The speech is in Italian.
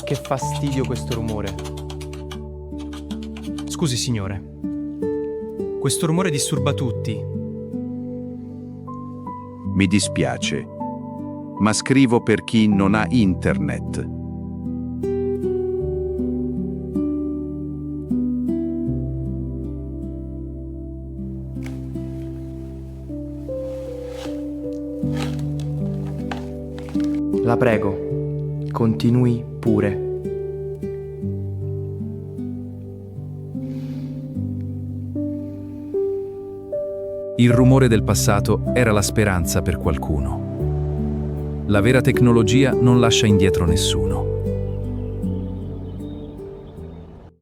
Che fastidio questo rumore. Scusi, signore. Questo rumore disturba tutti. Mi dispiace, ma scrivo per chi non ha internet. La prego, continui pure. Il rumore del passato era la speranza per qualcuno. La vera tecnologia non lascia indietro nessuno.